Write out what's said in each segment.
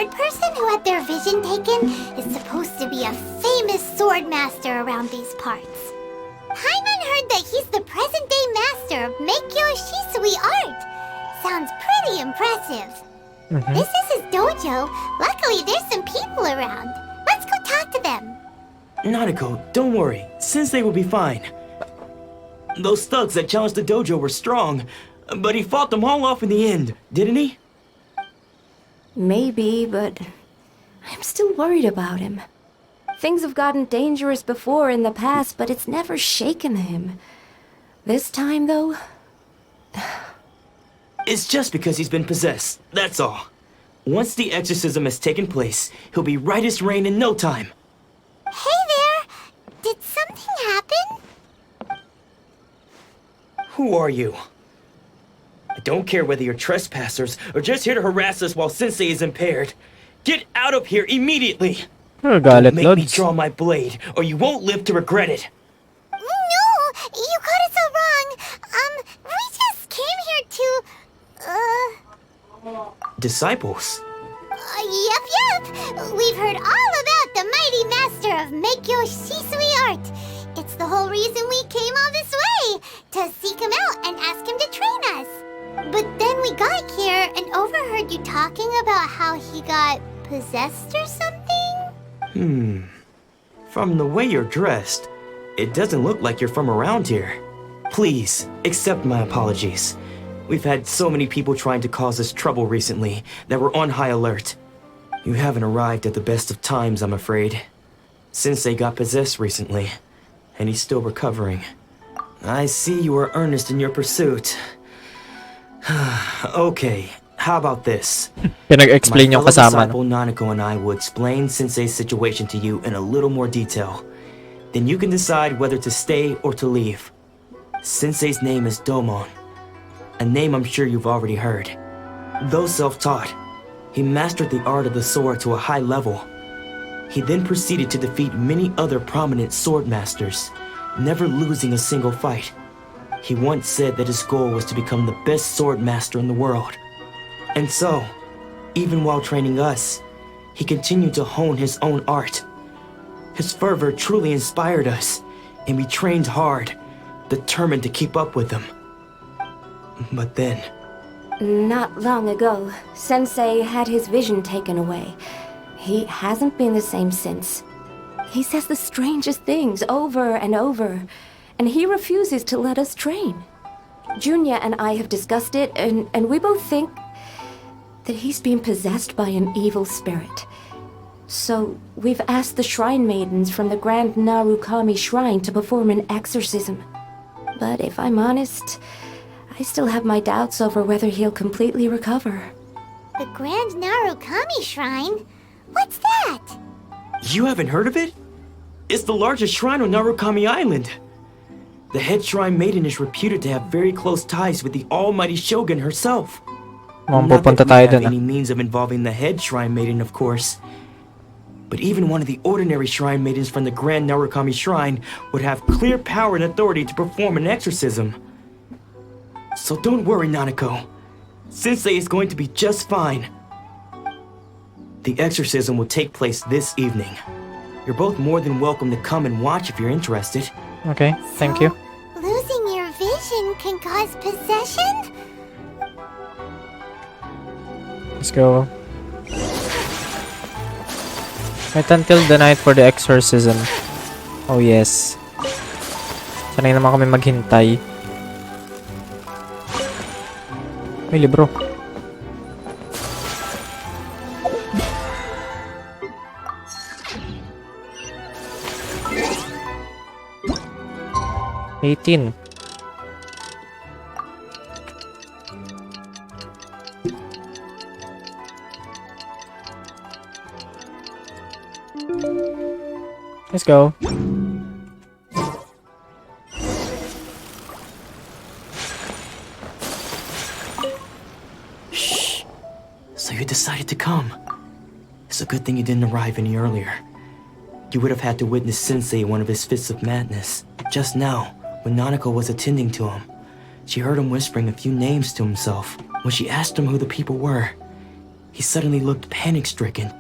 third person who had their vision taken is supposed to be a famous sword master around these parts. Paimon heard that he's the present-day master of Meikyo Shisui art. Sounds pretty impressive. This is his dojo. Luckily, there's some people around. Let's go talk to them. Nanako, don't worry. Sensei will be fine. Those thugs that challenged the dojo were strong, but he fought them all off in the end, didn't he? Maybe, but I'm still worried about him. Things have gotten dangerous before in the past, but it's never shaken him. This time, though... It's just because he's been possessed, that's all. Once the exorcism has taken place, he'll be right as rain in no time. Hey there! Did something happen? Who are you? I don't care whether you're trespassers or just here to harass us while Sensei is impaired. Get out of here immediately! Don't make me draw my blade, or you won't live to regret it. No! You got it so wrong! We just came here to... Disciples? Yep! We've heard all about the mighty master of Meikyo Shisui art. It's the whole reason we came all this way, to seek him out and ask him to train us. But then we got here and overheard you talking about how he got possessed or something? From the way you're dressed, it doesn't look like you're from around here. Please, accept my apologies. We've had so many people trying to cause us trouble recently that we're on high alert. You haven't arrived at the best of times, I'm afraid. Sensei got possessed recently, and he's still recovering. I see you are earnest in your pursuit. Okay, how about this? Pinag-explain yung My fellow kasama, disciple Nanako and I will explain Sensei's situation to you in a little more detail. Then you can decide whether to stay or to leave. Sensei's name is Domon, a name I'm sure you've already heard. Though self-taught, he mastered the art of the sword to a high level. He then proceeded to defeat many other prominent sword masters, never losing a single fight. He once said that his goal was to become the best sword master in the world. And so, even while training us, he continued to hone his own art. His fervor truly inspired us, and we trained hard, determined to keep up with him. But then... Not long ago, Sensei had his vision taken away. He hasn't been the same since. He says the strangest things over and over, and he refuses to let us train. Junya and I have discussed it, and we both think that he's been possessed by an evil spirit. So we've asked the shrine maidens from the Grand Narukami Shrine to perform an exorcism. But if I'm honest, I still have my doubts over whether he'll completely recover. The Grand Narukami Shrine? What's that? You haven't heard of it? It's the largest shrine on Narukami Island. The head shrine maiden is reputed to have very close ties with the almighty shogun herself. Not that we have any means of involving the head shrine maiden, of course. But even one of the ordinary shrine maidens from the Grand Narukami Shrine would have clear power and authority to perform an exorcism. So don't worry, Nanako. Sensei is going to be just fine. The exorcism will take place this evening. You're both more than welcome to come and watch if you're interested. Okay, thank you. Losing your vision can cause possession? Let's go. Wait until the night for the exorcism. Oh yes. Sanay naman kami maghintay. May libro. $18. Let's go. Shh. So you decided to come. It's a good thing you didn't arrive any earlier. You would have had to witness Sensei in one of his fits of madness. Just now, when Nanako was attending to him, she heard him whispering a few names to himself. When she asked him who the people were, He suddenly looked panic-stricken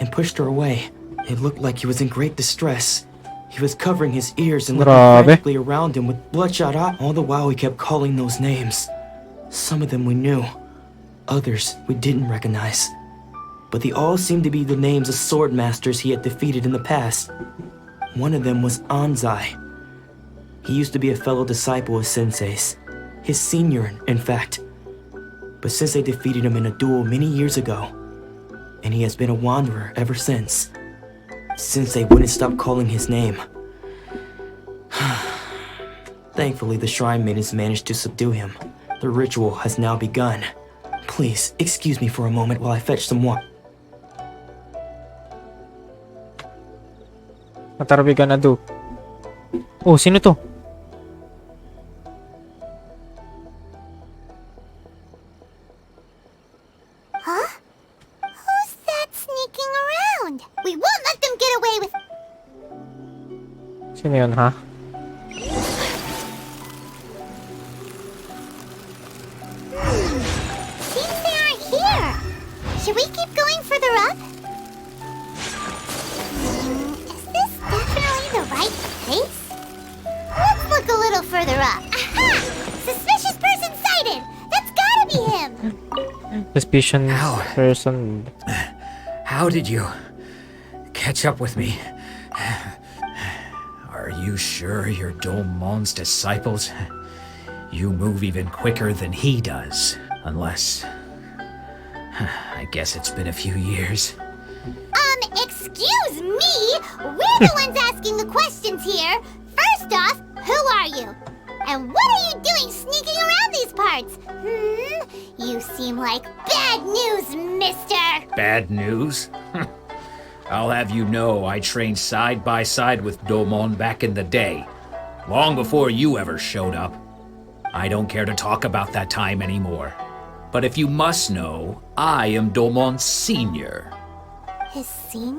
and pushed her away. It looked like he was in great distress. He was covering his ears and looking Grabe. frantically around him with bloodshot eyes. All the while he kept calling those names. Some of them we knew, others we didn't recognize. But they all seemed to be the names of sword masters he had defeated in the past. One of them was Anzai. He used to be a fellow disciple of Sensei's, his senior, in fact. But Sensei defeated him in a duel many years ago, and he has been a wanderer ever since. Sensei wouldn't stop calling his name. Thankfully, the shrine maidens managed to subdue him. The ritual has now begun. Please, excuse me for a moment while I fetch some water. What are we gonna do? Oh, sino to? Huh? Who's that sneaking around? We won't let them get away with... Sino yun, ha? Seems they aren't here. Should we keep going further up? Is this definitely the right place? Let's look a little further up. Aha! Suspicious person sighted! That's gotta be him! Suspicion Ow. person. How did you catch up with me? Are you sure you're Domon's disciples? You move even quicker than he does. Unless... I guess it's been a few years. Excuse me? We're the ones asking the questions here. First off, who are you? And what are you doing sneaking around these parts? You seem like bad news, mister. Bad news? I'll have you know I trained side by side with Domon back in the day. Long before you ever showed up. I don't care to talk about that time anymore. But if you must know, I am Domon's senior. His senior?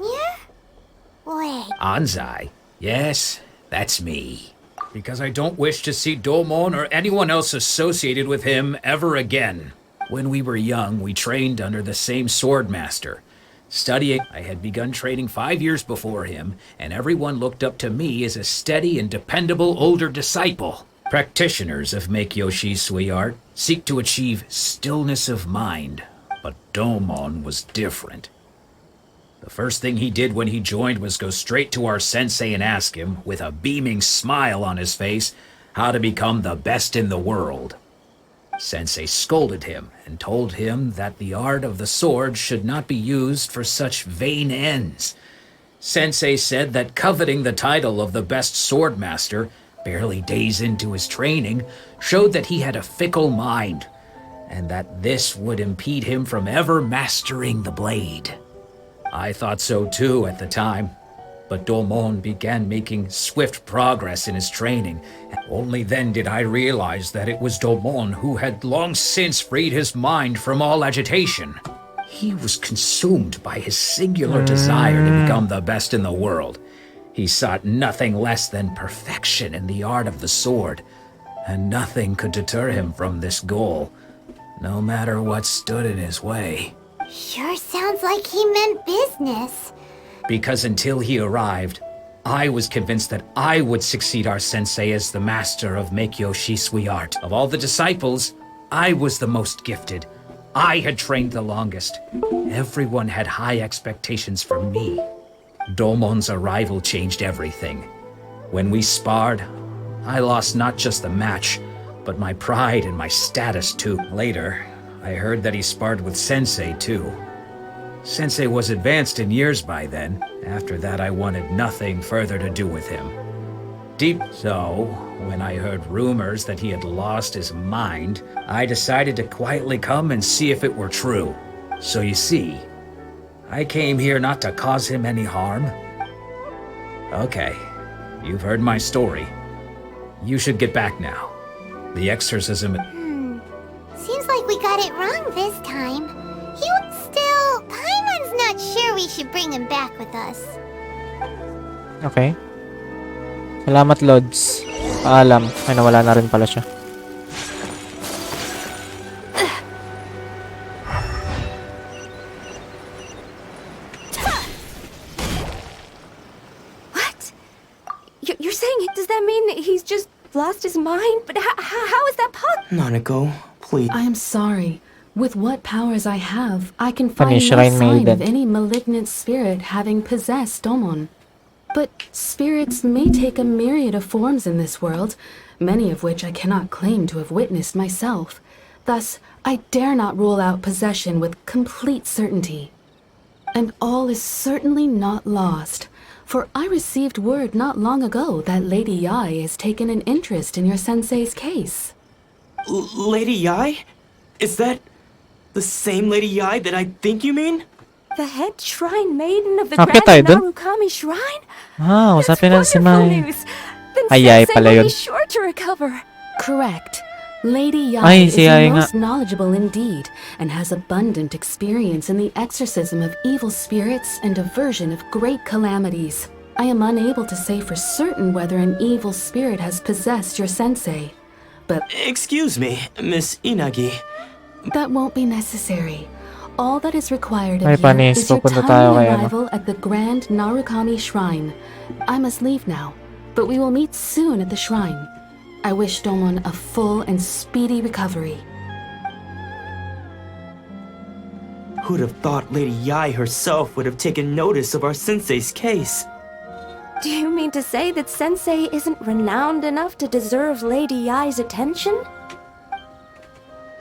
Wait, Anzai? Yes, that's me. Because I don't wish to see Domon or anyone else associated with him ever again. When we were young, we trained under the same sword master. Studying, I had begun training 5 years before him, and everyone looked up to me as a steady and dependable older disciple. Practitioners of Meikyo Shisui art seek to achieve stillness of mind, but Domon was different. The first thing he did when he joined was go straight to our sensei and ask him, with a beaming smile on his face, how to become the best in the world. Sensei scolded him and told him that the art of the sword should not be used for such vain ends. Sensei said that coveting the title of the best sword master, barely days into his training, showed that he had a fickle mind, and that this would impede him from ever mastering the blade. I thought so too at the time, but Domon began making swift progress in his training. Only then did I realize that it was Domon who had long since freed his mind from all agitation. He was consumed by his singular desire to become the best in the world. He sought nothing less than perfection in the art of the sword, and nothing could deter him from this goal, no matter what stood in his way. sure sounds like he meant business. Because until he arrived, I was convinced that I would succeed our sensei as the master of Meikyo Shisui art. Of all the disciples, I was the most gifted. I had trained the longest. Everyone had high expectations from me. Domon's arrival changed everything. When we sparred, I lost not just the match, but my pride and my status too. Later, I heard that he sparred with Sensei too. Sensei was advanced in years by then. After that, I wanted nothing further to do with him. So, when I heard rumors that he had lost his mind, I decided to quietly come and see if it were true. So you see, I came here not to cause him any harm. Okay, you've heard my story. You should get back now. The exorcism... Seems like we got it wrong this time. Paimon's not sure we should bring him back with us. Okay. Salamat, Lods. Paalam. Ay, nawala na rin pala siya. You're saying, does that mean he's just lost his mind? But how is that possible? Nanako, please. I am sorry. With what powers I have, I can find no Shrine sign of Maiden. any malignant spirit having possessed Domon. But spirits may take a myriad of forms in this world, many of which I cannot claim to have witnessed myself. Thus, I dare not rule out possession with complete certainty. And all is certainly not lost, for I received word not long ago that Lady YAE has taken an interest in your sensei's case. Lady YAE? Is that the same Lady YAE that I think you mean? The head shrine maiden of the Akit Grand tayo dun? Narukami Shrine? Ah, usapin na si Wonderful Mai. news! Then Ay, YAE Sensei pala will yun. be sure to recover. Correct. Lady Ay, YAE si is YAE nga. most knowledgeable indeed, and has abundant experience in the exorcism of evil spirits and aversion of great calamities. I am unable to say for certain whether an evil spirit has possessed your sensei, but Excuse me, Miss Inagi. that won't be necessary. All that is required Ay, of you panis, is your pupunta tayo timely kay ano. arrival at the Grand Narukami Shrine. I must leave now, but we will meet soon at the shrine. I wish Domon a full and speedy recovery. Who'd have thought Lady YAE herself would have taken notice of our sensei's case? Do you mean to say that Sensei isn't renowned enough to deserve Lady YAE's attention?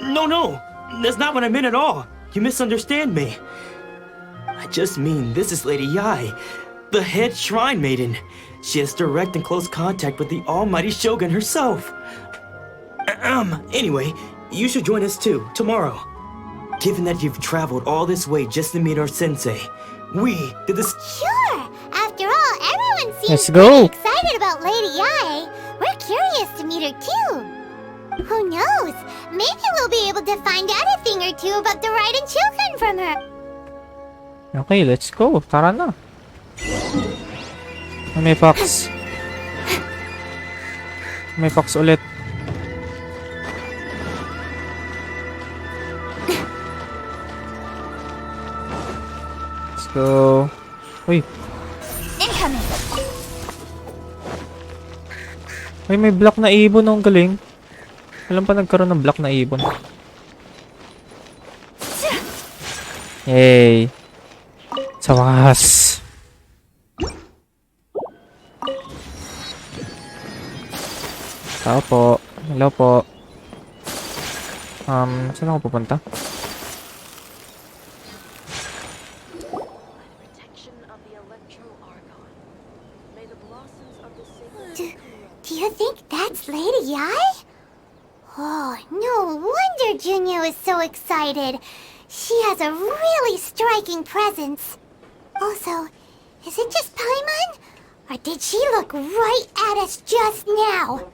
No, that's not what I meant at all. You misunderstand me. I just mean this is Lady YAE, the head shrine maiden. She has direct and close contact with the almighty Shogun herself. Anyway, you should join us too, tomorrow. Given that you've traveled all this way just to meet our sensei, we did this. Sure! After all, everyone seems Let's go. pretty excited about Lady YAE. We're curious to meet her too. Who knows? Maybe we'll be able to find out a thing or two about the Raiden Shogun from her. Okay, let's go. Tara na. May fox. May fox ulit. Let's go. Uy. Incoming! Uy, may block na ibon. Ang galing. Alam pa nagkaroon ng block na ibon. Yay. Sa wakas. Tao po. Hello po. Saan ako pupunta? Do you think that's Lady YAE? Oh, no wonder Junya was so excited. She has a really striking presence. Also, is it just Paimon? Or did she look right at us just now?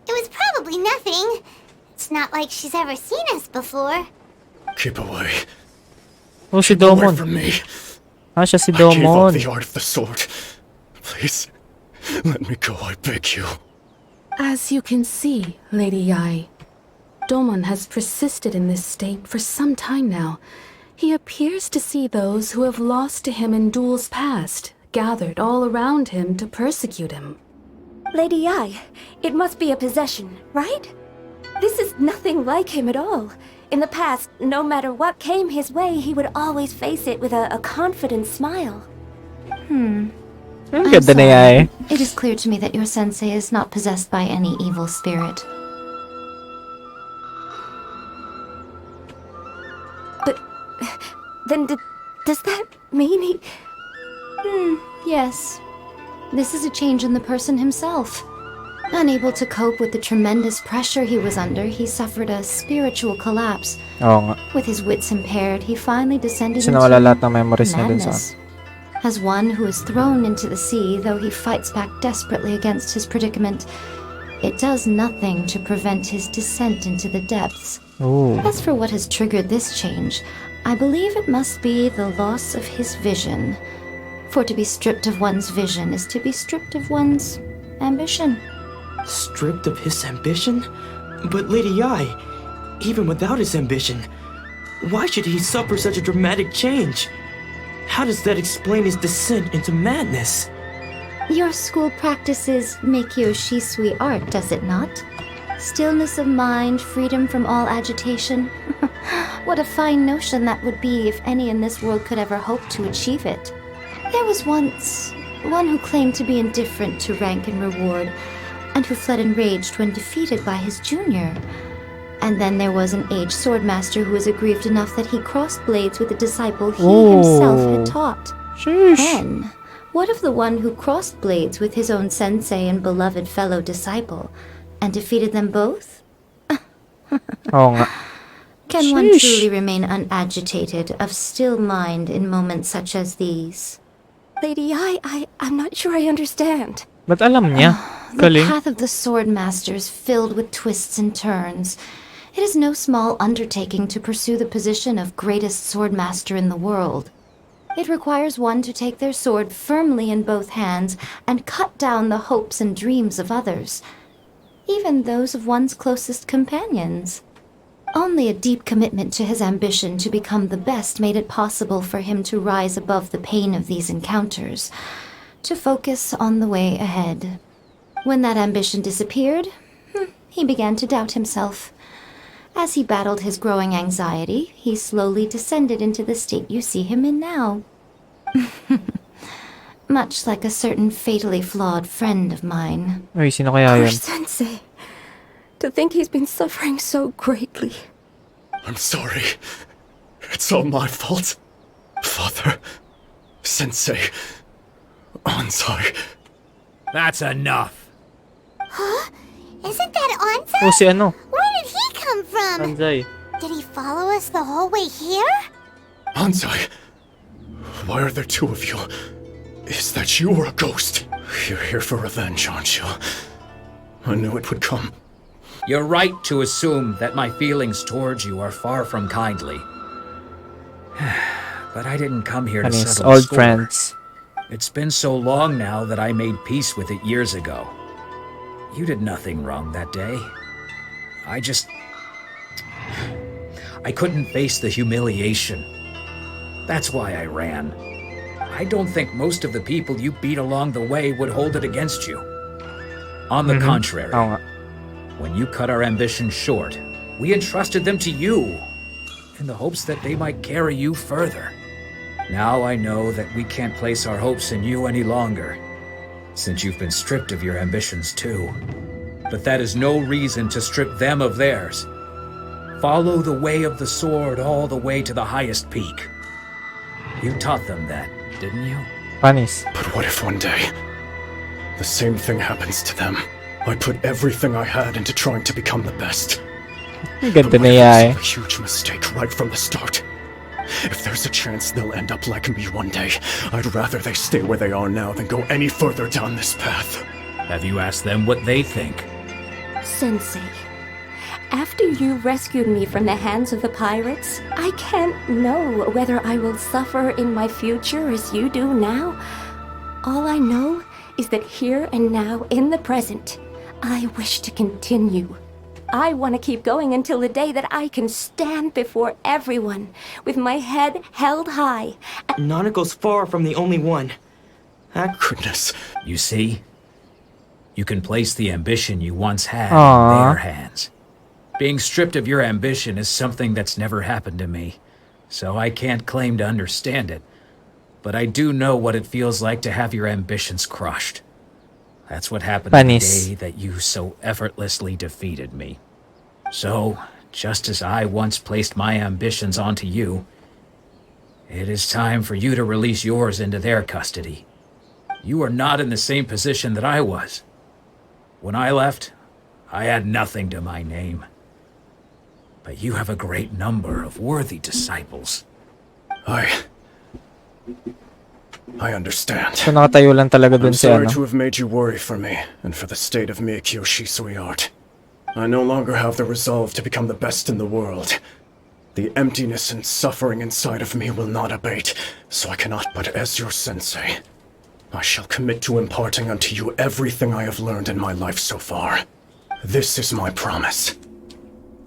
It was probably nothing. It's not like she's ever seen us before. Keep away. Oh, si Away Domon. from me. Ah, siya si I gave up Domon. the art of the sword. Please, let me go, I beg you. As you can see, Lady YAE, Domon has persisted in this state for some time now. He appears to see those who have lost to him in duels past, gathered all around him to persecute him. Lady YAE, it must be a possession, right? This is nothing like him at all. In the past, no matter what came his way, he would always face it with a confident smile. Ang I'm ganda na sorry. yan. It is clear to me that your sensei is not possessed by any evil spirit. But then does that mean he... Yes. This is a change in the person himself. Unable to cope with the tremendous pressure he was under, he suffered a spiritual collapse. Oo nga. With his wits impaired, he finally descended Kasi into nawala lahat ng memories niya dun sa... madness. As one who is thrown into the sea, though he fights back desperately against his predicament, it does nothing to prevent his descent into the depths. Oh. As for what has triggered this change, I believe it must be the loss of his vision. For to be stripped of one's vision is to be stripped of one's ambition. Stripped of his ambition? But Lady YAE, even without his ambition, why should he suffer such a dramatic change? How does that explain his descent into madness? Your school practices Meikyo Shisui art, does it not? Stillness of mind, freedom from all agitation. What a fine notion that would be if any in this world could ever hope to achieve it. There was once one who claimed to be indifferent to rank and reward, and who fled enraged when defeated by his junior. And then there was an aged swordmaster who was aggrieved enough that he crossed blades with a disciple he himself had taught. Sheesh. Then, what of the one who crossed blades with his own sensei and beloved fellow disciple, and defeated them both? Oo nga. Can one Sheesh. truly remain unagitated, of still mind in moments such as these? Lady I'm not sure I understand. Ba't alam niya? The Galing. path of the sword master is filled with twists and turns. It is no small undertaking to pursue the position of greatest sword master in the world. It requires one to take their sword firmly in both hands and cut down the hopes and dreams of others, even those of one's closest companions. Only a deep commitment to his ambition to become the best made it possible for him to rise above the pain of these encounters, to focus on the way ahead. When that ambition disappeared, he began to doubt himself. As he battled his growing anxiety, he slowly descended into the state you see him in now. Much like a certain fatally flawed friend of mine. Uy, sino kaya Poor yun? Sensei. To think he's been suffering so greatly. I'm sorry. It's all my fault. Father, Sensei, Anzai. That's enough. Isn't that Anza? Oh, si ano? Where did he come from? Anzai. Did he follow us the whole way here? Anzai, why are there two of you? Is that you or a ghost? You're here for revenge, aren't you? I knew it would come. You're right to assume that my feelings towards you are far from kindly. But I didn't come here to And his settle the old score. friends. It's been so long now that I made peace with it years ago. You did nothing wrong that day. I couldn't face the humiliation. That's why I ran. I don't think most of the people you beat along the way would hold it against you. On the contrary, Oo nga. when you cut our ambitions short, we entrusted them to you, in the hopes that they might carry you further. Now I know that we can't place our hopes in you any longer, since you've been stripped of your ambitions too. But that is no reason to strip them of theirs. Follow the way of the sword all the way to the highest peak. You taught them that, didn't you? Panis. But what if one day the same thing happens to them? I put everything I had into trying to become the best. Ang But ganda what na if yay. it's a huge mistake right from the start? If there's a chance they'll end up like me one day, I'd rather they stay where they are now than go any further down this path. Have you asked them what they think? Sensei, after you rescued me from the hands of the pirates, I can't know whether I will suffer in my future as you do now. All I know is that here and now, in the present, I wish to continue. I want to keep going until the day that I can stand before everyone with my head held high. Nanako's far from the only one. Goodness. You see? You can place the ambition you once had Aww. in their hands. Being stripped of your ambition is something that's never happened to me, so I can't claim to understand it. But I do know what it feels like to have your ambitions crushed. That's what happened on the Panis. day that you so effortlessly defeated me. So, just as I once placed my ambitions onto you, it is time for you to release yours into their custody. You are not in the same position that I was. When I left, I had nothing to my name. But you have a great number of worthy disciples. I understand. So nakatayo lang talaga I'm dun si sorry ano. to have made you worry for me, and for the state of Meikyo Shisui art. I no longer have the resolve to become the best in the world. The emptiness and suffering inside of me will not abate, so I cannot but as your sensei. I shall commit to imparting unto you everything I have learned in my life so far. This is my promise.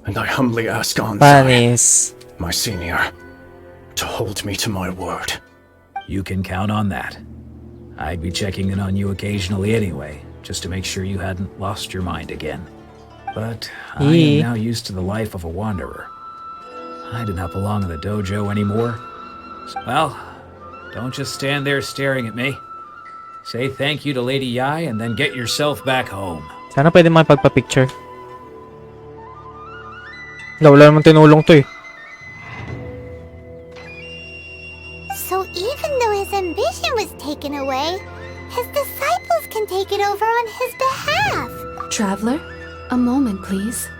And I humbly ask Anzai, Panis. my senior, to hold me to my word. You can count on that. I'd be checking in on you occasionally anyway, just to make sure you hadn't lost your mind again. But I am now used to the life of a wanderer. I do not belong in the dojo anymore. Well, don't just stand there staring at me. Say thank you to Lady YAE and then get yourself back home. Sana pwede makipagpa-picture. Wala naman tinulong to eh. So even though his ambition was taken away, his disciples can take it over on his behalf. Traveler, a moment, please.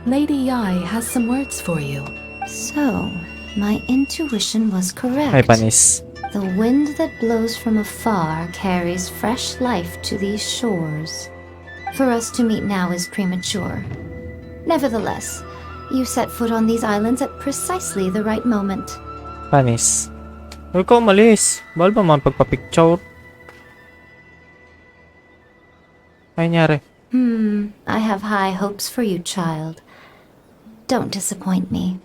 Lady YAE has some words for you. So, my intuition was correct. Ay, panis. The wind that blows from afar carries fresh life to these shores. For us to meet now is premature. Nevertheless, you set foot on these islands at precisely the right moment. Panis. Huwag ka umalis. Bawal ba man pagpa-picture? Ay, nangyari. I have high hopes for you, child. Don't disappoint me.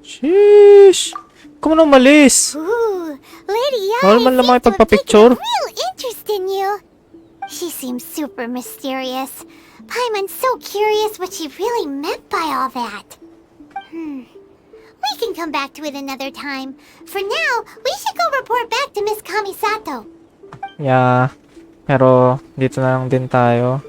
Sheesh! Huwag ka man umalis. Ooh, Lady Bawal YAE man lang seems to have taken makipagpa-picture. a real interest in you. She seems super mysterious. Paimon's so curious what she really meant by all that. We can come back to it another time. For now, we should go report back to Miss Kamisato. Yeah. Pero, dito na lang din tayo.